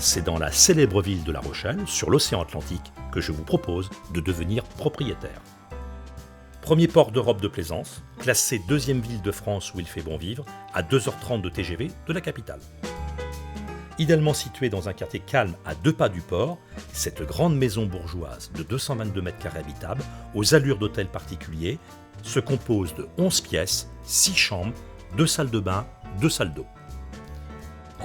c'est dans la célèbre ville de La Rochelle, sur l'océan Atlantique, que je vous propose de devenir propriétaire. Premier port d'Europe de plaisance, classé deuxième ville de France où il fait bon vivre, à 2h30 de TGV de la capitale. Idéalement situé dans un quartier calme à 2 pas du port, cette grande maison bourgeoise de 222 m² habitable, aux allures d'hôtel particulier, se compose de 11 pièces, 6 chambres, 2 salles de bain, 2 salles d'eau.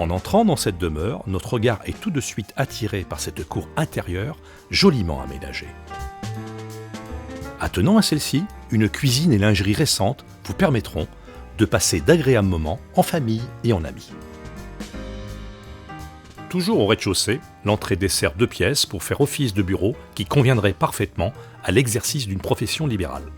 En entrant dans cette demeure, notre regard est tout de suite attiré par cette cour intérieure joliment aménagée. Attenant à celle-ci, une cuisine et lingerie récentes vous permettront de passer d'agréables moments en famille et en amis. Toujours au rez-de-chaussée, l'entrée dessert 2 pièces pour faire office de bureau qui conviendrait parfaitement à l'exercice d'une profession libérale.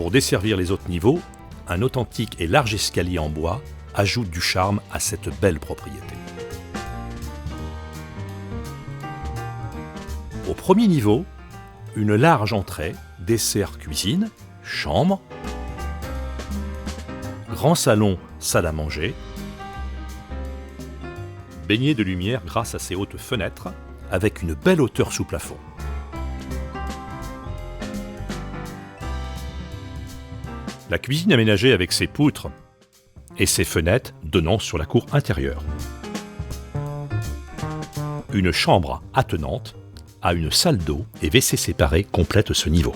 Pour desservir les autres niveaux, un authentique et large escalier en bois ajoute du charme à cette belle propriété. Au premier niveau, une large entrée dessert cuisine, chambre, grand salon, salle à manger, baigné de lumière grâce à ses hautes fenêtres, avec une belle hauteur sous plafond. La cuisine aménagée avec ses poutres et ses fenêtres donnant sur la cour intérieure. Une chambre attenante à une salle d'eau et WC séparés complète ce niveau.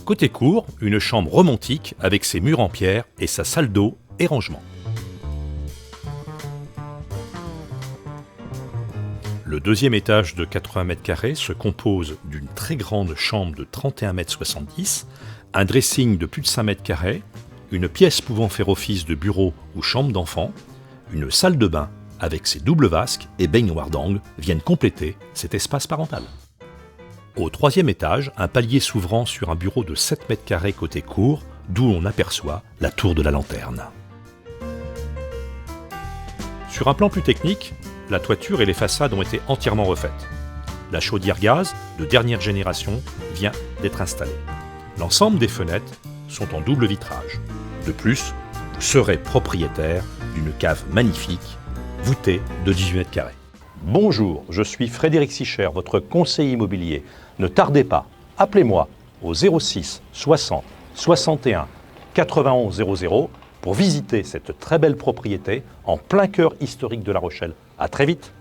Côté cour, une chambre romantique avec ses murs en pierre et sa salle d'eau et rangement. Le deuxième étage de 80 m² se compose d'une très grande chambre de 31,70 m, un dressing de plus de 5 m², une pièce pouvant faire office de bureau ou chambre d'enfant, une salle de bain avec ses doubles vasques et baignoires d'angle viennent compléter cet espace parental. Au troisième étage, un palier s'ouvrant sur un bureau de 7 m² côté cour, d'où on aperçoit la tour de la lanterne. Sur un plan plus technique, la toiture et les façades ont été entièrement refaites. La chaudière gaz de dernière génération vient d'être installée. L'ensemble des fenêtres sont en double vitrage. De plus, vous serez propriétaire d'une cave magnifique, voûtée de 18 m². Bonjour, je suis Frédéric Sicher, votre conseiller immobilier. Ne tardez pas, appelez-moi au 06 60 61 91 00 pour visiter cette très belle propriété en plein cœur historique de La Rochelle. À très vite.